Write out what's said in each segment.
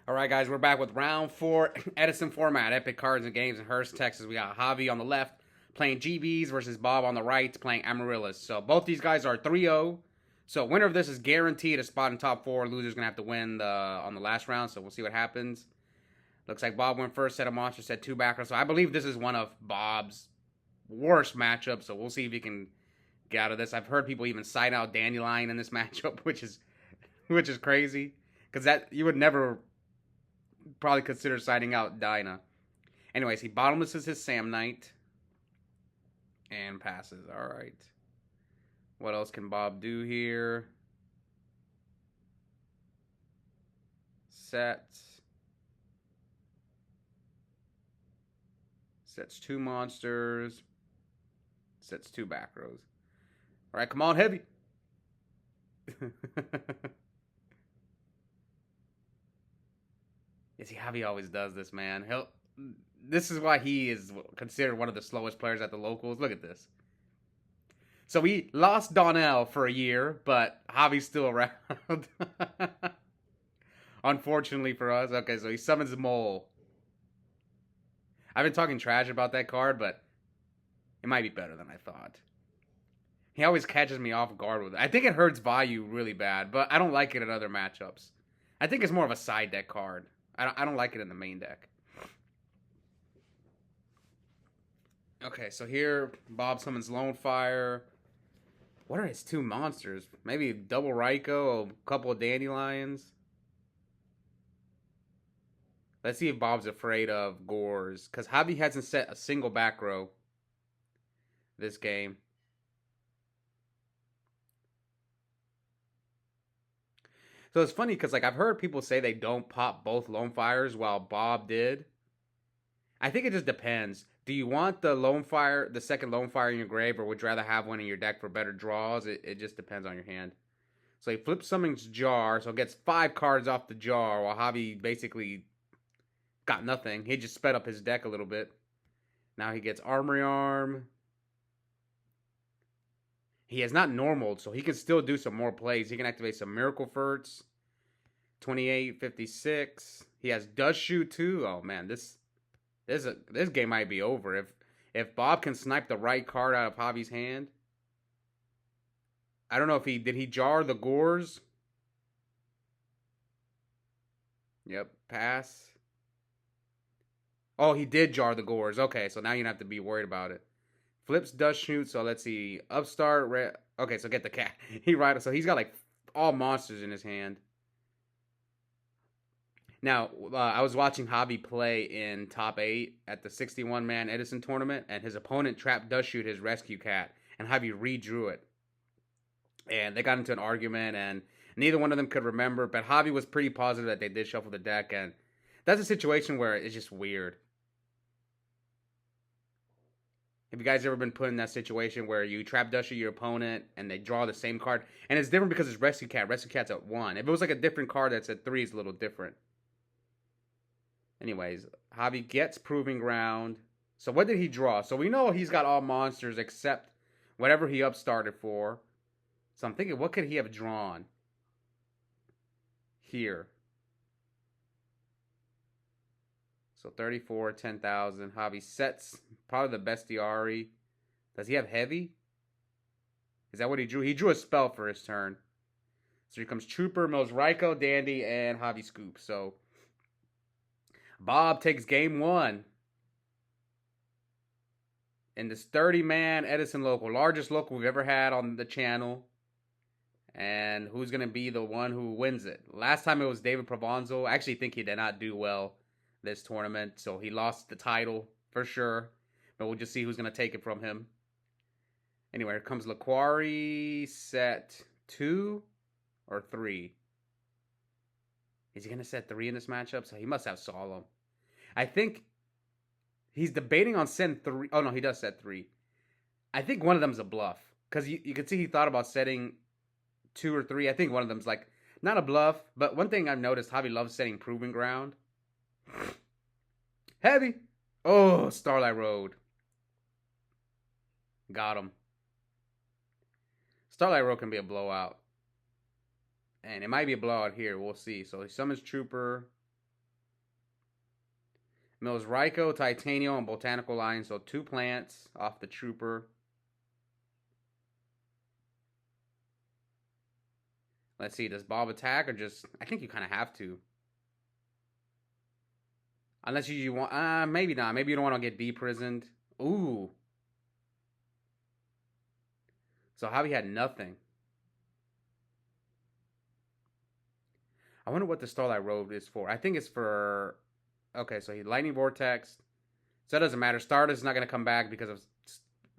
All right, guys, we're back with round four, Edison Format, Epic Cards and Games in Hurst, Texas. We got Javi on the left playing GBs versus Bob on the right playing Amaryllis. So both these guys are 3-0. So winner of this is guaranteed a spot in top four. Loser's going to have to win on the last round, so we'll see what happens. Looks like Bob went first, set of monsters, set two backers. So I believe this is one of Bob's worst matchups, so we'll see if he can get out of this. I've heard people even side out Dandelion in this matchup, which is crazy. Because that you would never probably consider siding out Dinah. Anyways, he bottomlesses his Sam Knight and passes. All right. What else can Bob do here? Sets. Sets two monsters. Sets two back rows. All right, come on, heavy. You see, Javi always does this, man. This is why he is considered one of the slowest players at the locals. Look at this. So we lost Donnell for a year, but Javi's still around. Unfortunately for us. Okay, so he summons the mole. I've been talking trash about that card, but it might be better than I thought. He always catches me off guard with it. I think it hurts value really bad, but I don't like it in other matchups. I think it's more of a side deck card. I don't like it in the main deck. Okay, so here Bob summons Lone Fire. What are his two monsters? Maybe double Raikou, a couple of Dandelions. Let's see if Bob's afraid of Gores. Because Javi hasn't set a single back row this game. So it's funny because like I've heard people say they don't pop both Lone Fires while Bob did. I think it just depends. Do you want the second Lone Fire in your grave, or would you rather have one in your deck for better draws? It just depends on your hand. So he flips summons Jar, so gets 5 cards off the Jar, while Javi basically got nothing. He just sped up his deck a little bit. Now he gets Armory Arm. He has not normaled, so he can still do some more plays. He can activate some Miracle Furts. 28, 56. He has Dust Shoot too. Oh man, this game might be over if Bob can snipe the right card out of Javi's hand. I don't know if he jar the Gores. Yep, pass. Oh, he did jar the Gores. Okay, so now you don't have to be worried about it. Flips Dust Shoot. So let's see. Upstart. Okay, so get the cat. So he's got like all monsters in his hand. Now, I was watching Javi play in top 8 at the 61-man Edison tournament, and his opponent trapped Dust Shoot his rescue cat, and Javi redrew it. And they got into an argument, and neither one of them could remember, but Javi was pretty positive that they did shuffle the deck, and that's a situation where it's just weird. Have you guys ever been put in that situation where you trap Dust Shoot your opponent, and they draw the same card? And it's different because it's Rescue Cat. Rescue Cat's at 1. If it was like a different card that's at 3, it's a little different. Anyways, Javi gets Proving Ground. So what did he draw? So we know he's got all monsters except whatever he upstarted for. So I'm thinking, what could he have drawn here? So 34, 10,000. Javi sets probably the Bestiari. Does he have Heavy? Is that what he drew? He drew a spell for his turn. So here comes Trooper, Mills Raikou, Dandy, and Javi Scoop. So Bob takes game 1 in this 30-man Edison local, largest local we've ever had on the channel. And who's going to be the one who wins it? Last time it was David Provanzo. I actually think he did not do well this tournament, so he lost the title for sure. But we'll just see who's going to take it from him. Anyway, here comes Laquari, set 2 or 3. Is he going to set 3 in this matchup? So he must have Solemn. I think he's debating on setting 3. Oh, no, he does set 3. I think one of them's a bluff. Because you can see he thought about setting 2 or 3. I think one of them's like, not a bluff. But one thing I've noticed, Javi loves setting Proving Ground. Heavy. Oh, Starlight Road. Got him. Starlight Road can be a blowout. And it might be a blowout here. We'll see. So he summons Trooper. Mills Raikou, Titanium, and Botanical Line. So 2 plants off the Trooper. Let's see, does Bob attack or just... I think you kind of have to. Unless you want... maybe not. Maybe you don't want to get deprisoned. Ooh. So Javi had nothing. I wonder what the Starlight Robe is for. I think it's for... Okay, so he Lightning Vortex. So it doesn't matter. Stardust is not going to come back because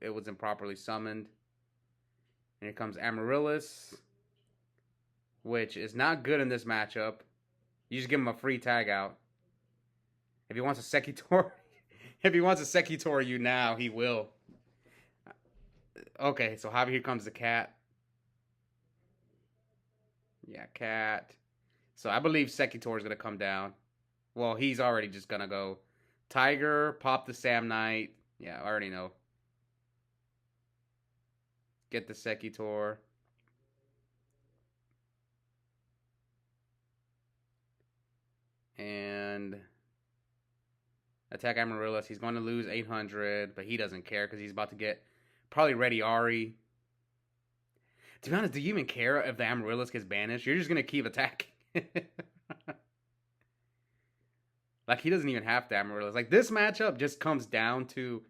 it was improperly summoned. And here comes Amaryllis, which is not good in this matchup. You just give him a free tag out. If he wants a Sekitor, if he wants a Sekitor you now, he will. Okay, so Javi, here comes the cat. Yeah, cat. So I believe Sekitor is going to come down. Well, he's already just going to go Tiger, pop the Sam Knight. Yeah, I already know. Get the Sekitor. And attack Amaryllis. He's going to lose 800, but he doesn't care because he's about to get probably ready Ari. To be honest, do you even care if the Amaryllis gets banished? You're just going to keep attacking. Like, he doesn't even have to Amaryllis. Like, this matchup just comes down to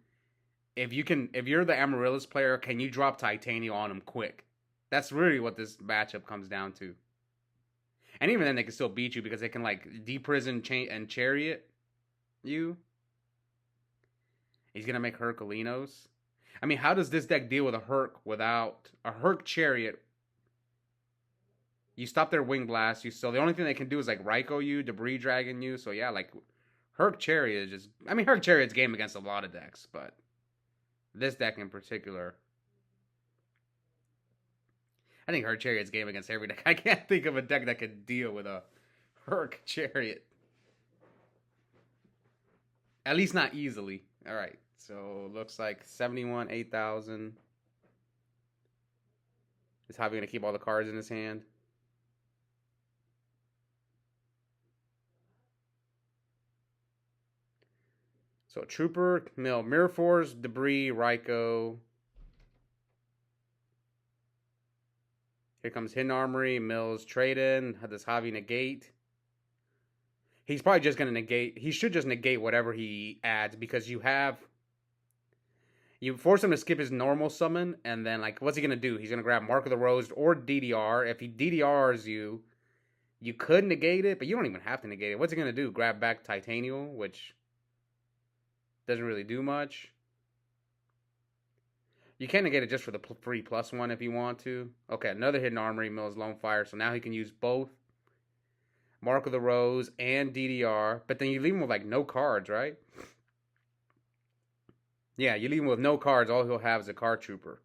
if you're the Amaryllis player, can you drop Titanium on him quick? That's really what this matchup comes down to. And even then, they can still beat you because they can, like, deprison and chariot you. He's going to make Herculinos. I mean, how does this deck deal with a Herc without a Herc chariot? You stop their Wing Blast. So the only thing they can do is, like, Raikou you, Debris Dragon you. So, yeah, like, Herc Chariot is just... I mean, Herc Chariot's game against a lot of decks, but this deck in particular... I think Herc Chariot's game against every deck. I can't think of a deck that could deal with a Herc Chariot. At least not easily. Alright, so looks like 71, 8,000. Is Javi going to keep all the cards in his hand? So Trooper, Mill, Mirror Force, Debris, Raikou. Here comes Hidden Armory, Mills, Trade-In. Does Javi negate? He's probably just going to negate. He should just negate whatever he adds because you force him to skip his normal summon, and then, like, what's he going to do? He's going to grab Mark of the Rose or DDR. If he DDRs you, you could negate it, but you don't even have to negate it. What's he going to do? Grab back Titanium, which doesn't really do much. You can negate it just for the free +1 if you want to. Okay, another Hidden Armory, Mills, Lone Fire. So now he can use both Mark of the Rose and DDR. But then you leave him with, like, no cards, right? Yeah, you leave him with no cards. All he'll have is a Card Trooper.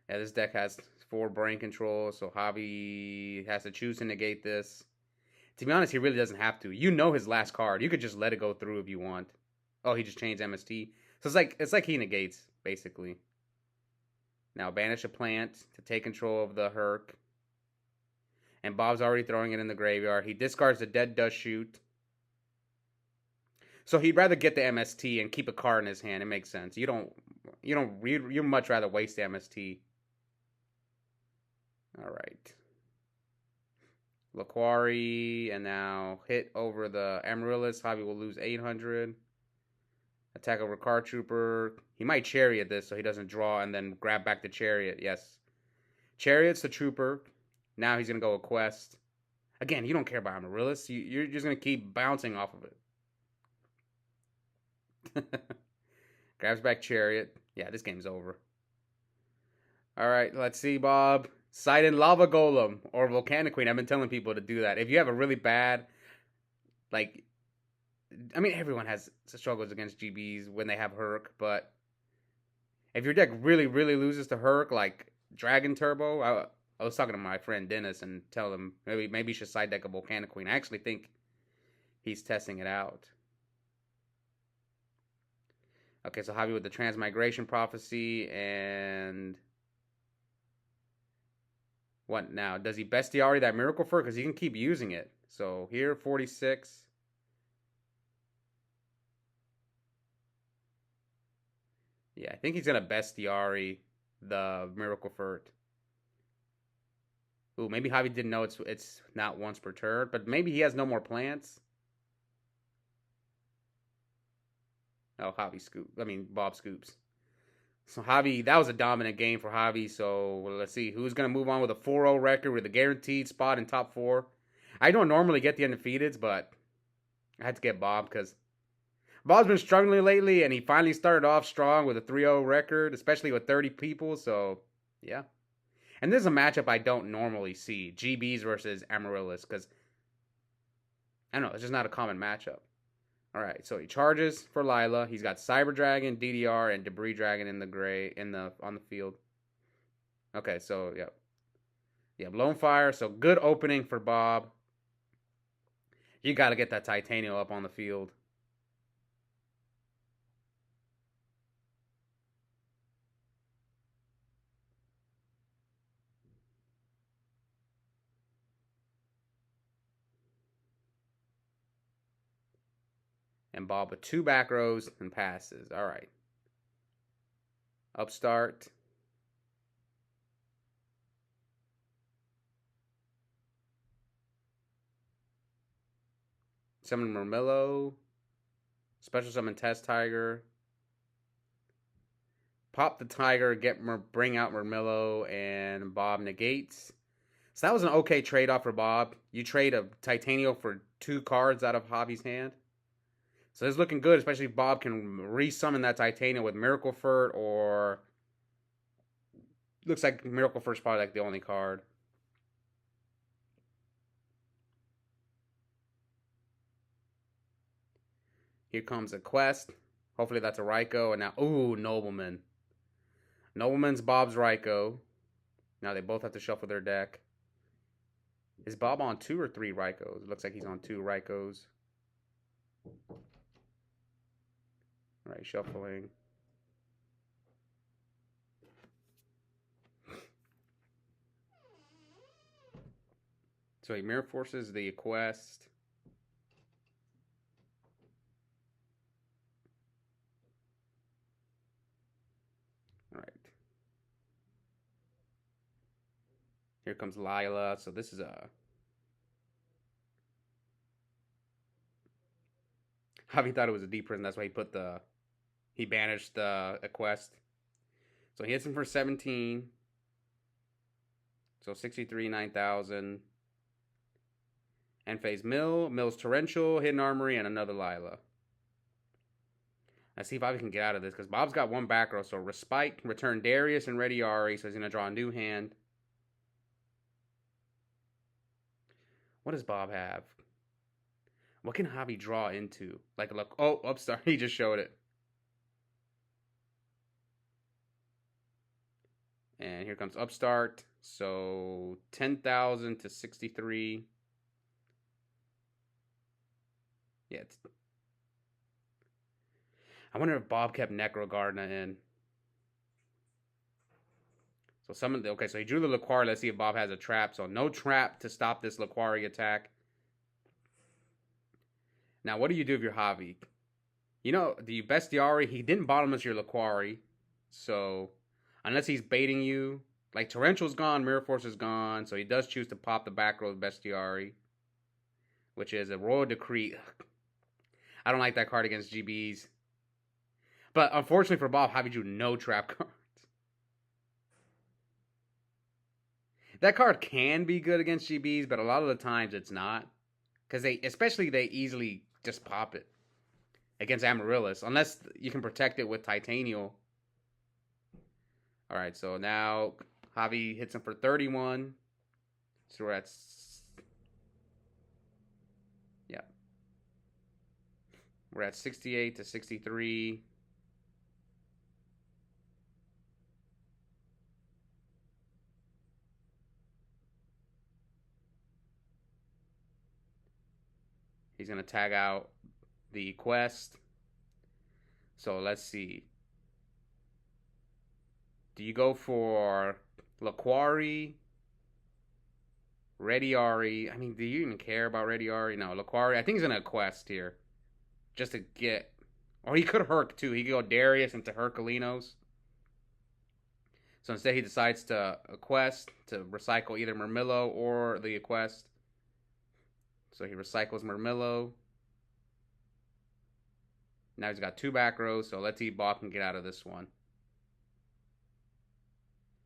Yeah, this deck has 4 brain control, so Javi has to choose to negate this. To be honest, he really doesn't have to. You know his last card. You could just let it go through if you want. Oh, he just changed MST. So it's like he negates, basically. Now, banish a plant to take control of the Herc. And Bob's already throwing it in the graveyard. He discards the Dead Dust Shoot. So he'd rather get the MST and keep a card in his hand. It makes sense. You'd much rather waste the MST. All right. Laquari, and now hit over the Amaryllis. Javi will lose 800. Attack over Card Trooper. He might Chariot this so he doesn't draw and then grab back the Chariot. Yes. Chariot's the Trooper. Now he's going to go a Quest. Again, you don't care about Amaryllis. You're just going to keep bouncing off of it. Grabs back Chariot. Yeah, this game's over. All right, let's see, Bob. Side in Lava Golem or Volcanic Queen. I've been telling people to do that. If you have a really bad, like, I mean, everyone has struggles against GBs when they have Herc, but if your deck really, really loses to Herc, like Dragon Turbo, I was talking to my friend Dennis and tell him maybe you should side deck a Volcanic Queen. I actually think he's testing it out. Okay, so Javi with the Transmigration Prophecy and What now? Does he bestiary that miracle fur? Because he can keep using it. So here, 46. Yeah, I think he's gonna bestiary the miracle fur. Ooh, maybe Javi didn't know it's not once per turn, but maybe he has no more plants. Oh, Javi scoop. I mean, Bob scoops. So Javi, that was a dominant game for Javi. So let's see who's gonna move on with a 4-0 record with a guaranteed spot in top four. I don't normally get the undefeateds, but I had to get Bob because Bob's been struggling lately, and he finally started off strong with a 3-0 record, especially with 30 people. So yeah, and this is a matchup I don't normally see: GBs versus Amaryllis, because I don't know, it's just not a common matchup. All right, so he charges for Lila. He's got Cyber Dragon, DDR, and Debris Dragon in the gray on the field. Okay, so yeah, Blown Fire. So good opening for Bob. You got to get that Titanium up on the field. And Bob with 2 back rows and passes. All right. Upstart. Summon Murmillo. Special summon Test Tiger. Pop the Tiger, bring out Murmillo, and Bob negates. So that was an okay trade-off for Bob. You trade a Titanium for 2 cards out of Javi's hand. So it's looking good, especially if Bob can resummon that Titanium with Miracle Furt, or looks like Miracle Furt's probably like the only card. Here comes a quest. Hopefully that's a Raikou. And now, ooh, Nobleman. Nobleman's Bob's Raikou. Now they both have to shuffle their deck. Is Bob on 2 or 3 Raikous? It looks like he's on 2 Raikous. All right, shuffling. So he mirror forces the quest. All right. Here comes Lila. So this is a Javi thought it was a deep prison. That's why he banished a quest. So he hits him for 17. So 63, 9,000. End phase Mill's Torrential, Hidden Armory, and another Lila. Let's see if Bobby can get out of this, because Bob's got 1 back row. So Respite, return Darius, and ready Ari. So he's going to draw a new hand. What does Bob have? What can Javi draw into? Like, look, oh, Upstart. He just showed it. And here comes Upstart. So 10,000 to 63. Yeah. I wonder if Bob kept Necrogardna in. So summon. Okay, so he drew the Laquari. Let's see if Bob has a trap. So no trap to stop this Laquari attack. Now, what do you do if you're Javi? You know, the Bestiari, he didn't bottomless your Laquari. So, unless he's baiting you, like Torrential's gone, Mirror Force is gone. So he does choose to pop the back row of Bestiari, which is a Royal Decree. I don't like that card against GBs. But unfortunately for Bob, Javi drew no trap cards. That card can be good against GBs, but a lot of the times it's not. Because they easily just pop it against Amaryllis, unless you can protect it with Titanium. All right, so now Javi hits him for 31. So we're at, yeah, we're at 68 to 63. He's going to tag out the quest. So let's see. Do you go for Laquari Rediari. I mean, do you even care about Rediari? No, Laquari. I think he's gonna quest here just to get. Or he could Herc too. He could go Darius into Herculinos. So instead, he decides to quest to recycle either Murmillo or the quest. So he recycles Murmillo. Now he's got two back rows, so let's see if Bob can get out of this one.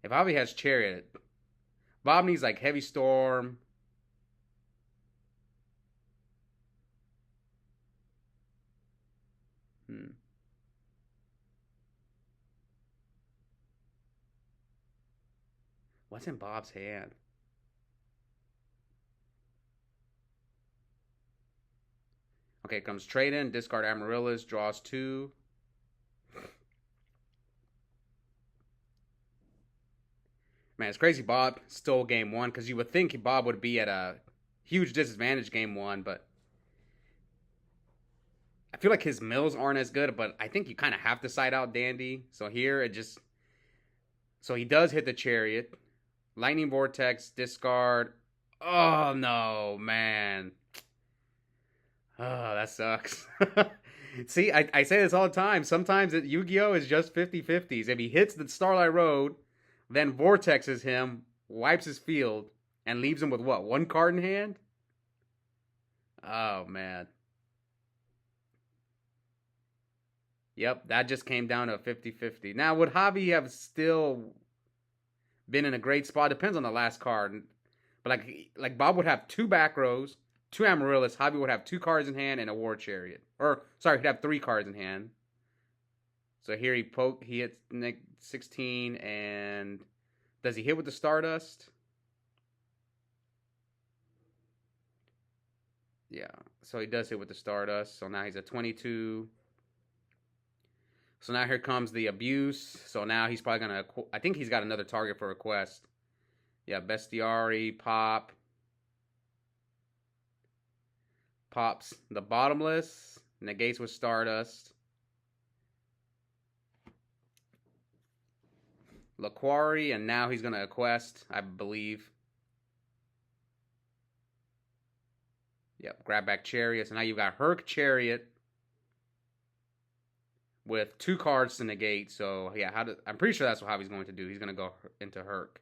If Javi has Chariot, Bob needs like Heavy Storm. Hmm. What's in Bob's hand? Okay, comes trade in, discard Amaryllis, draws two. Man, it's crazy Bob stole game one because you would think Bob would be at a huge disadvantage game one, but I feel like his mills aren't as good, but I think you kind of have to side out Dandy. So here it just. So he does hit the Chariot. Lightning Vortex, discard. Oh, no, man. Oh, that sucks. See, I say this all the time. Sometimes Yu-Gi-Oh! Is just 50-50s. If he hits the Starlight Road, then Vortexes him, wipes his field, and leaves him with what? One card in hand? Oh, man. Yep, that just came down to a 50-50. Now, would Javi have still been in a great spot? Depends on the last card. But like Bob would have two back rows, two Amaryllis. Javi would have two cards in hand and a War Chariot. Or sorry, he'd have three cards in hand. So here he hits 16, and does he hit with the Stardust? Yeah, so he does hit with the Stardust. So now he's at 22. So now here comes the Abuse. So now he's probably going to. I think he's got another target for a quest. Yeah, Bestiari, Pop. Pops the Bottomless. Negates with Stardust. Laquari, and now he's going to quest, I believe. Yep, grab back Chariot. So now you've got Herc Chariot with two cards to negate. So yeah, I'm pretty sure that's what Javi's going to do. He's going to go into Herc.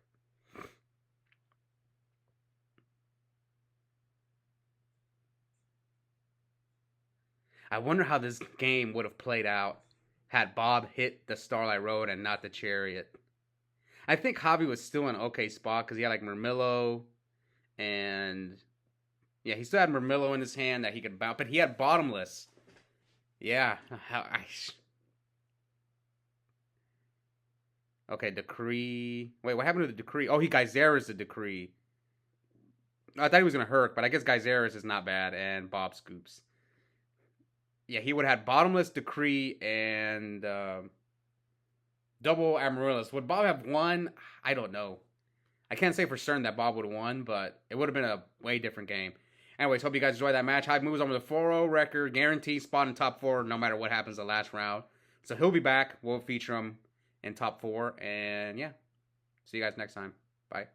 I wonder how this game would have played out had Bob hit the Starlight Road and not the Chariot. I think Javi was still in an okay spot because he had like Murmillo, and yeah, he still had Murmillo in his hand that he could bounce, but he had Bottomless. Yeah. Okay, Decree. Wait, what happened to the Decree? Oh, he Geysera's the Decree. I thought he was going to Herc, but I guess Geysera's is not bad, and Bob scoops. Yeah, he would have had Bottomless, Decree, and double Amaryllis. Would Bob have won? I don't know. I can't say for certain that Bob would have won, but it would have been a way different game. Anyways, hope you guys enjoyed that match. Javi moves on with a 4-0 record, guaranteed spot in top 4 no matter what happens the last round. So he'll be back. We'll feature him in top 4. And yeah, see you guys next time. Bye.